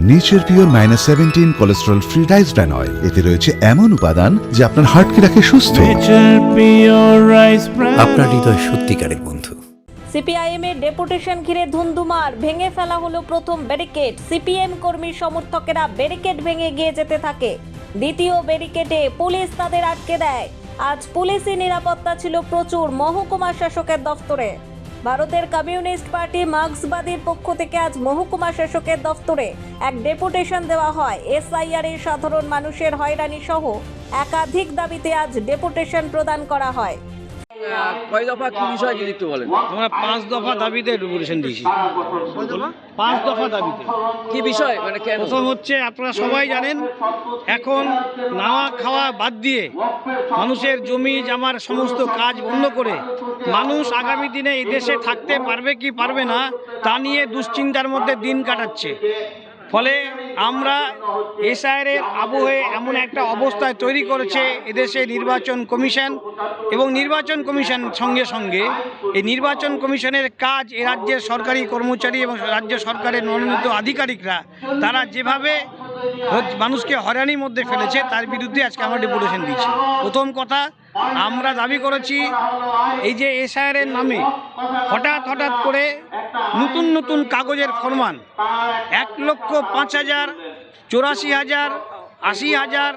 Nature pure -17 cholesterol free rice bran oil, এতে রয়েছে এমন উপাদান যা আপনার হার্টকে রাখে সুস্থ। আপনার হৃদয় সত্যিকারের বন্ধু। সিপিআইএম এর ডেপুটেশন ঘিরে ধুন্ধুমার, ভেঙে ফেলা হলো প্রথম ব্যারিকেড। সিপিএম কর্মী সমর্থকেরা ব্যারিকেড ভেঙে গিয়ে যেতে থাকে। দ্বিতীয় ব্যারিকেডে পুলিশ তাদের আটকে দেয়। আজ পুলিশি নিরাপত্তা ছিল প্রচুর মহকুমা শাসকের দফতরে। ভারতের কমিউনিস্ট পার্টি মার্ক্সবাদীর পক্ষ থেকে আজ মহকুমা শাসকের দফতরে এক ডেপুটেশন দেওয়া হয়। এসআইআর এর সাধারণ মানুষের হয়রানি সহ একাধিক দাবিতে আজ ডেপুটেশন প্রদান করা হয়। কয় দফা কি বিষয় যদি একটু বলেন? আমরা 5 দফা দাবিতে ডেপুটেশন দিয়েছি। 5 দফা দাবিতে। কি বিষয় মানে কেন? প্রথম হচ্ছে, আপনারা সবাই জানেন, এখন নাওয়া খাওয়া বাদ দিয়ে মানুষের জমি জামার সমস্ত কাজ বন্ধ করে মানুষ আগামী দিনে এই দেশে থাকতে পারবে কি পারবে না তা নিয়ে দুশ্চিন্তার মধ্যে দিন কাটাচ্ছে। ফলে আমরা এসআইআর এর আবহে এমন একটা অবস্থায় তৈরি করেছে এদেশে নির্বাচন কমিশন, এবং নির্বাচন কমিশন সঙ্গে সঙ্গে এই নির্বাচন কমিশনের কাজ এ রাজ্যের সরকারি কর্মচারী এবং রাজ্য সরকারের মনোনীত আধিকারিকরা তারা যেভাবে মানুষকে হয়রানির মধ্যে ফেলেছে তার বিরুদ্ধে আজকে আমরা ডেপুটেশন দিচ্ছি। প্রথম কথা, আমরা দাবি করেছি এই যে এসআইআর এর নামে হঠাৎ করে নতুন নতুন কাগজের ফরমান 1,05,000, 84,000, 80,000,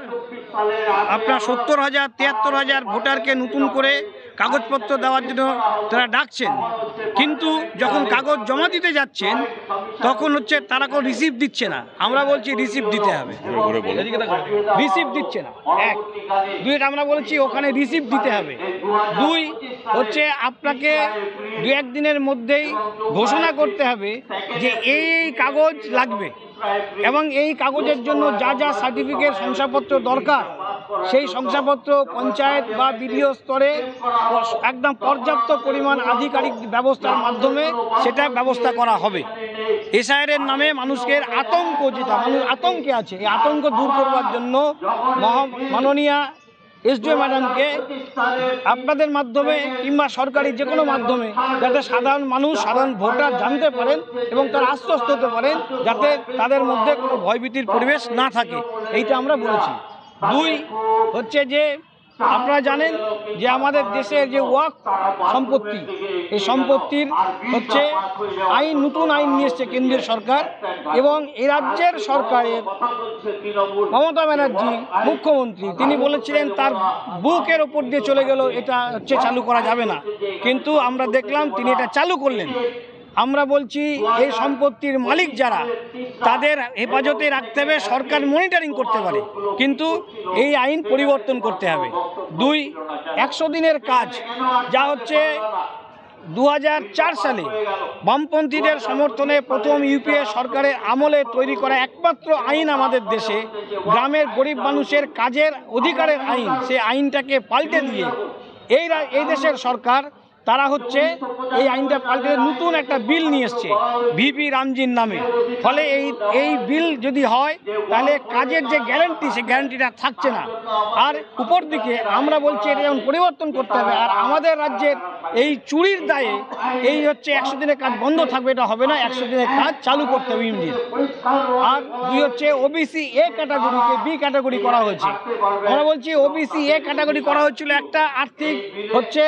আপনার 70,000, 73,000 ভোটারকে নতুন করে কাগজপত্র দেওয়ার জন্য তারা ডাকছেন, কিন্তু যখন কাগজ জমা দিতে যাচ্ছেন তখন হচ্ছে তারা কোনো রিসিপ্ট দিচ্ছে না। আমরা বলছি রিসিপ্ট দিতে হবে, রিসিপ্ট দিচ্ছে না। 1, 2 আমরা বলছি ওখানে রিসিপ্ট দিতে হবে। 2 হচ্ছে আপনাকে 2-1 দিনের মধ্যেই ঘোষণা করতে হবে যে এই কাগজ লাগবে, এবং এই কাগজের জন্য যা যা সার্টিফিকেট শংসাপত্র দরকার সেই শংসাপত্র পঞ্চায়েত বা বিডিও স্তরে একদম পর্যাপ্ত পরিমাণ আধিকারিক ব্যবস্থার মাধ্যমে সেটা ব্যবস্থা করা হবে। এসআইআর এর নামে মানুষের আতঙ্ক, যেটা মানুষ আতঙ্কে আছে, এই আতঙ্ক দূর করবার জন্য মাননীয়া এসডিও ম্যাডামকে আপনাদের মাধ্যমে কিংবা সরকারি যে কোনো মাধ্যমে যাতে সাধারণ মানুষ, সাধারণ ভোটার জানতে পারেন এবং তারা আশ্বস্ত হতে পারেন যাতে তাদের মধ্যে কোনো ভয়ভীতির পরিবেশ না থাকে, এইটা আমরা বলেছি। 2 হচ্ছে যে আপনারা জানেন যে আমাদের দেশের যে ওয়াকফ সম্পত্তি, এই সম্পত্তির হচ্ছে আইন, নতুন আইন নিয়ে এসছে কেন্দ্রীয় সরকার, এবং এই রাজ্যের সরকারের মমতা ব্যানার্জি মুখ্যমন্ত্রী তিনি বলেছিলেন তার বুকের ওপর দিয়ে চলে গেল, এটা হচ্ছে চালু করা যাবে না, কিন্তু আমরা দেখলাম তিনি এটা চালু করলেন। আমরা বলছি এই সম্পত্তির মালিক যারা তাদের হেফাজতে রাখতে হবে, সরকার মনিটরিং করতে পারে, কিন্তু এই আইন পরিবর্তন করতে হবে। 2, 100 দিনের কাজ, যা হচ্ছে 2004 সালে বামপন্থীদের সমর্থনে প্রথম ইউপিএ সরকারের আমলে তৈরি করা একমাত্র আইন আমাদের দেশে, গ্রামের গরিব মানুষের কাজের অধিকারের আইন, সেই আইনটাকে পাল্টে দিয়ে এই দেশের সরকার তারা হচ্ছে এই আইনটা পাল্টে নতুন একটা বিল নিয়ে এসছে ভিপি রামজির নামে। ফলে এই বিল যদি হয় তাহলে কাজের যে গ্যারান্টি, সেই গ্যারান্টিটা থাকছে না। আর উপর দিকে আমরা বলছি এটা যেমন পরিবর্তন করতে হবে, আর আমাদের রাজ্যের এই চুরির দায়ে এই হচ্ছে 100 দিনের কাজ বন্ধ থাকবে, এটা হবে না, 100 দিনের কাজ চালু করতে হবে ইমিডিয়েট। আর 2 হচ্ছে ওবিসি এ ক্যাটাগরিকে বি ক্যাটাগরি করা হয়েছে। আমরা বলছি ওবিসি এ ক্যাটাগরি করা হয়েছিল একটা আর্থিক হচ্ছে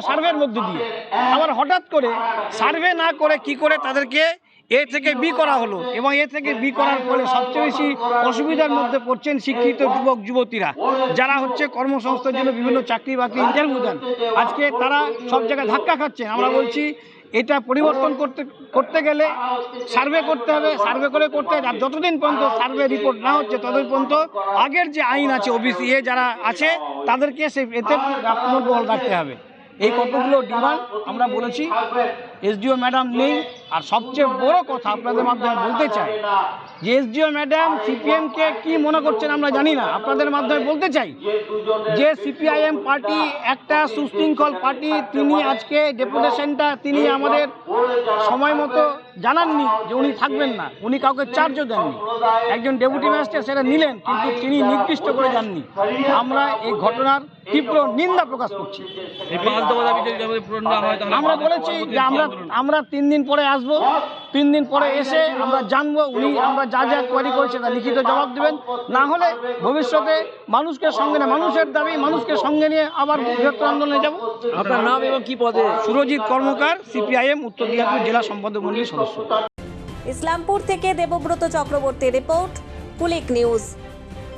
সার্ভের মধ্যে দিয়ে, আবার হঠাৎ করে সার্ভে না করে কি করে তাদেরকে এ থেকে বি করা হলো, এবং এ থেকে বি করার ফলে সবচেয়ে বেশি অসুবিধার মধ্যে পড়ছেন শিক্ষিত যুবক যুবতীরা, যারা হচ্ছে কর্মসংস্থানের জন্য বিভিন্ন চাকরি বাকরি ইন্টারভিউ দেন, আজকে তারা সব জায়গায় ধাক্কা খাচ্ছেন। আমরা বলছি এটা পরিবর্তন করতে গেলে সার্ভে করতে হবে, সার্ভে করে করতে হবে, আর যতদিন পর্যন্ত সার্ভে রিপোর্ট না হচ্ছে ততদিন পর্যন্ত আগের যে আইন আছে ওবিসি এ যারা আছে তাদেরকে এতে পুনর্বহাল রাখতে হবে। এই কতগুলো ডিমান্ড আমরা বলেছি। এসডিও ম্যাডাম নেই, আর সবচেয়ে বড় কথা আপনাদের মাধ্যমে বলতে চাই যে এসডিও ম্যাডাম সিপিএমকে কি মনে করছেন আমরা জানি না, আপনাদের মাধ্যমে বলতে চাই যে সিপিআইএম পার্টি একটা সুশৃঙ্খল পার্টি, তিনি আজকে ডেপুটেশনটা তিনি আমাদের সময় মতো জানাননি যে উনি থাকবেন না, উনি কাউকে চার্জও দেননি, একজন ডেপুটি ম্যাজিস্ট্রেট সেটা নিলেন কিন্তু তিনি নির্দিষ্ট করে যাননি। আমরা এই ঘটনার তীব্র নিন্দা প্রকাশ করছি। আমরা বলেছি যে আমরা আমরা 3 দিন পরে আসব, 3 দিন পরে এসে আমরা জানবো আমরা যা যা কোয়ারি করেছি তা লিখিত জবাব দেবেন। না হলে ভবিষ্যতে মানুষকে সঙ্গে নিয়ে, মানুষের দাবি মানুষকে সঙ্গে নিয়ে আবার বৃহত্তর আন্দোলনে যাব। আপনার নাম এবং কি পদে? সুরজিৎ কর্মকার, সিপিআইএম উত্তর দিনাজপুর জেলা সম্পাদক মণ্ডলীর সদস্য। ইসলামপুর থেকে দেবব্রত চক্রবর্তী রিপোর্ট, কুলিক নিউজ।